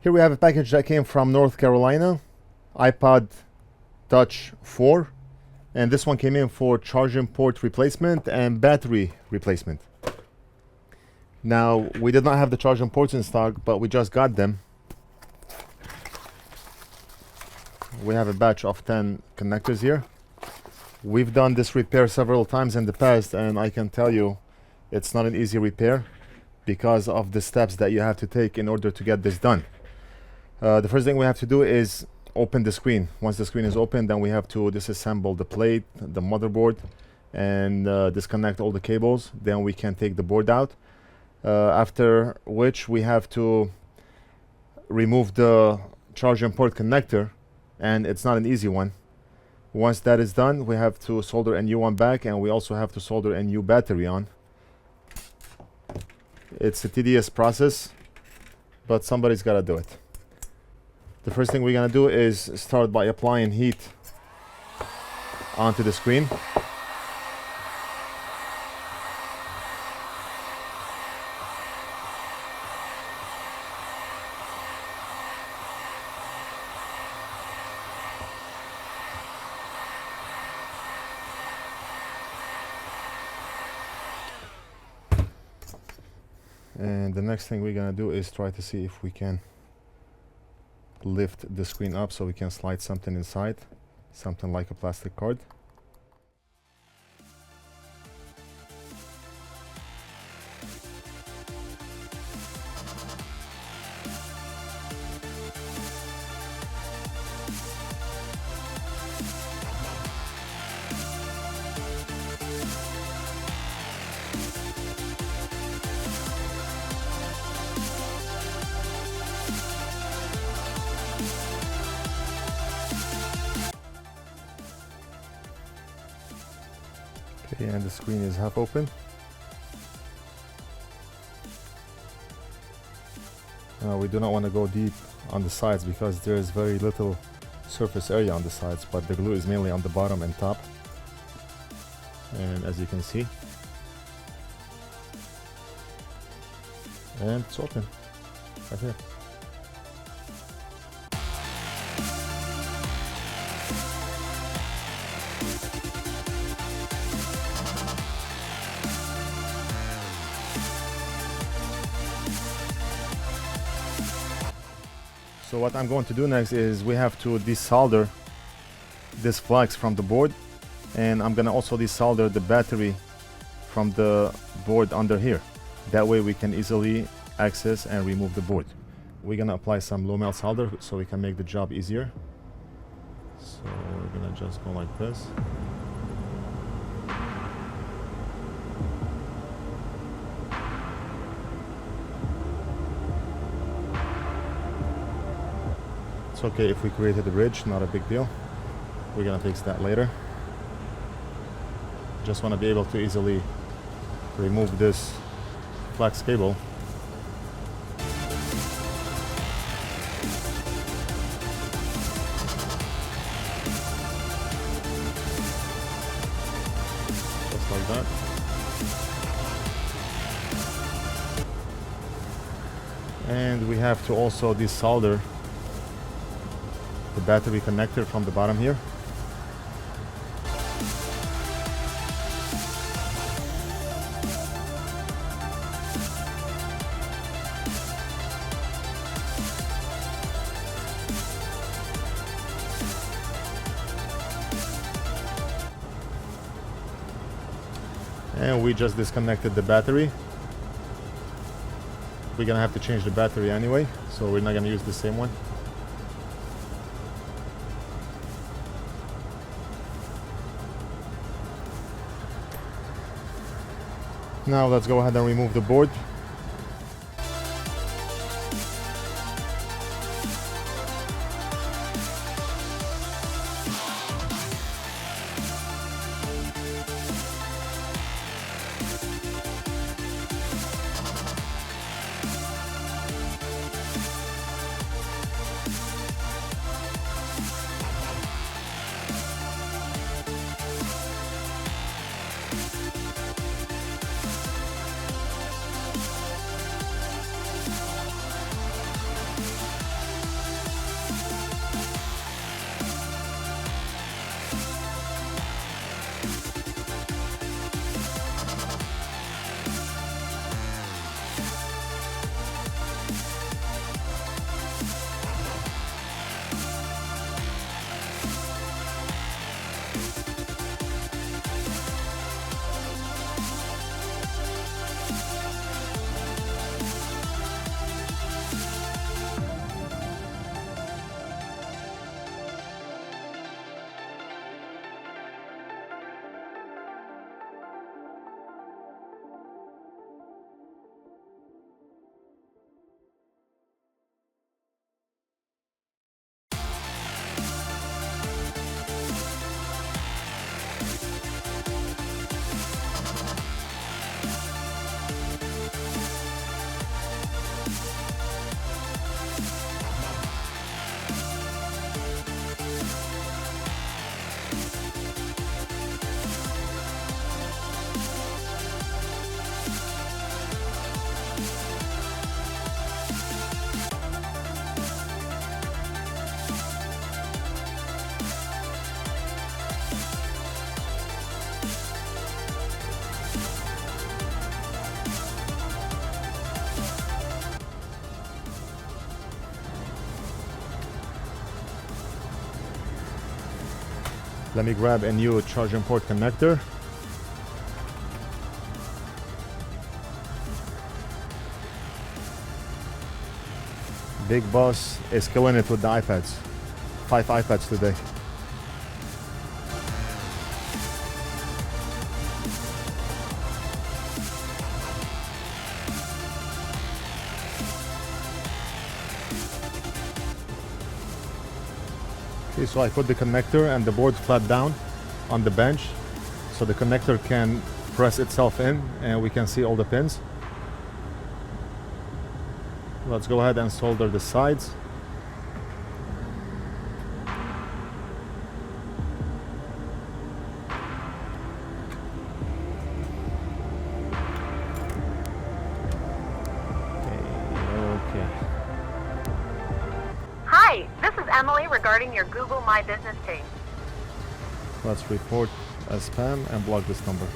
Here we have a package that came from North Carolina, iPod Touch 4, and this one came in for charging port replacement and battery replacement. Now, we did not have the charging ports in stock, but we just got them. We have a batch of 10 connectors here. We've done this repair several times in the past, and I can tell you it's not an easy repair because of the steps that you have to take in order to get this done. The first thing we have to do is open the screen. Once the screen is open, then we have to disassemble the plate, the motherboard, and disconnect all the cables. Then we can take the board out. After which we have to remove the charging port connector, and it's not an easy one. Once that is done, we have to solder a new one back, and we also have to solder a new battery on. It's a tedious process, but somebody's got to do it. The first thing we're going to do is start by applying heat onto the screen. And the next thing we're going to do is try to see if we can lift the screen up so we can slide something inside, something like a plastic card. Okay, and the screen is half open. We do not want to go deep on the sides because there is very little surface area on the sides, but the glue is mainly on the bottom and top. And as you can see, and it's open right here. So what I'm going to do next is we have to desolder this Flux from the board, and I'm gonna also desolder the battery from the board under here. That way we can easily access and remove the board. We're gonna apply some lommel solder so we can make the job easier. So we're gonna just go like this. It's okay if we created a ridge, not a big deal. We're gonna fix that later. Just want to be able to easily remove this Flux cable. Just like that. And we have to also desolder the battery connector from the bottom here. And we just disconnected the battery. We're gonna have to change the battery anyway, so we're not gonna use the same one. Now let's go ahead and remove the board. Let me grab a new charging port connector. Big Boss is killing it with the iPads. 5 iPads today. Okay, so I put the connector and the board flat down on the bench so the connector can press itself in and we can see all the pins. Let's go ahead and solder the sides. Okay. Hi, this is Emily regarding your Google My Business page. Let's report as spam and block this number.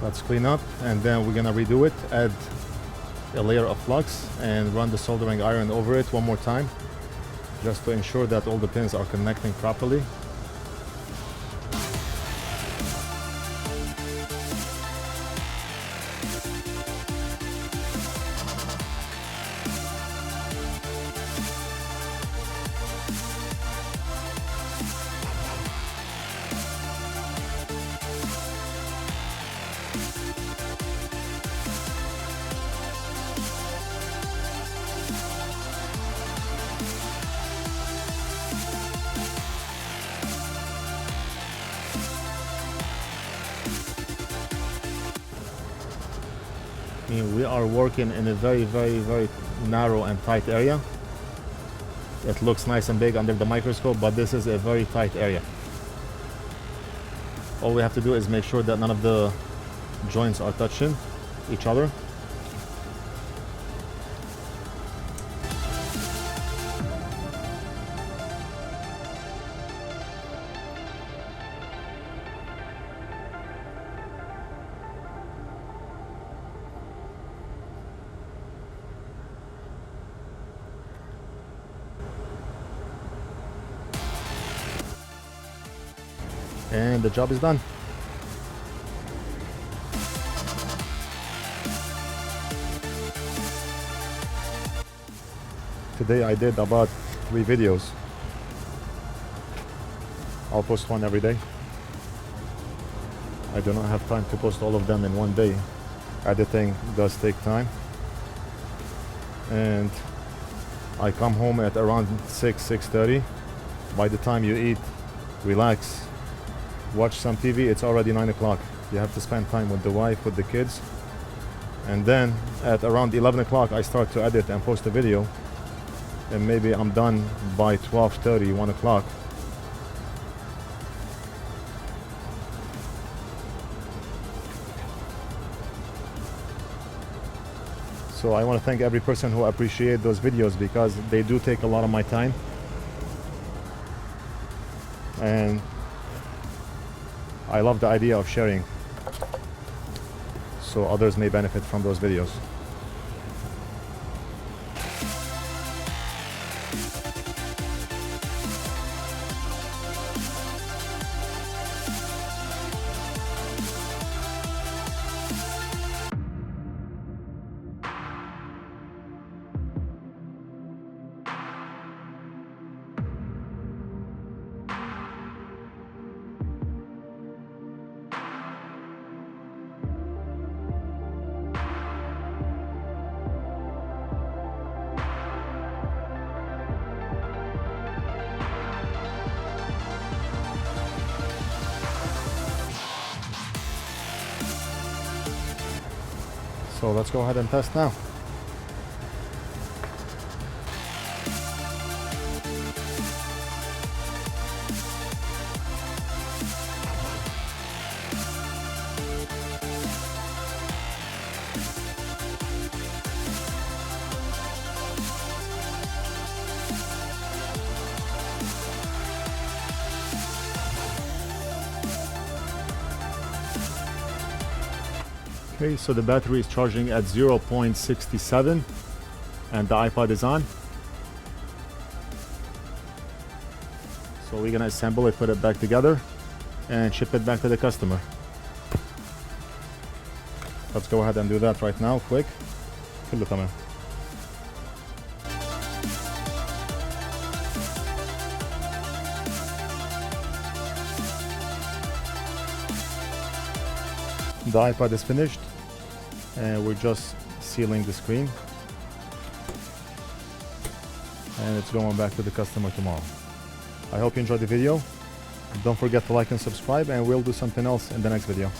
Let's clean up and then we're gonna redo it, add a layer of flux and run the soldering iron over it one more time just to ensure that all the pins are connecting properly. I mean, we are working in a very narrow and tight area. It looks nice and big under the microscope, but this is a very tight area. All we have to do is make sure that none of the joints are touching each other. And the job is done. Today I did about 3 videos. I'll post one every day. I do not have time to post all of them in one day. Editing does take time. And I come home at around 6:30. By the time you eat, relax, watch some TV, it's already 9 o'clock. You have to spend time with the wife, with the kids. And then at around 11 o'clock I start to edit and post a video. And maybe I'm done by 12:30, 1 o'clock. So I want to thank every person who appreciate those videos because they do take a lot of my time. And I love the idea of sharing so others may benefit from those videos. So let's go ahead and test now. Okay, so the battery is charging at 0.67 and the iPod is on. So we're gonna assemble it, put it back together and ship it back to the customer. Let's go ahead and do that right now, quick. كله تمام. The iPod is finished and we're just sealing the screen and it's going back to the customer tomorrow. I hope you enjoyed the video. Don't forget to like and subscribe, and we'll do something else in the next video.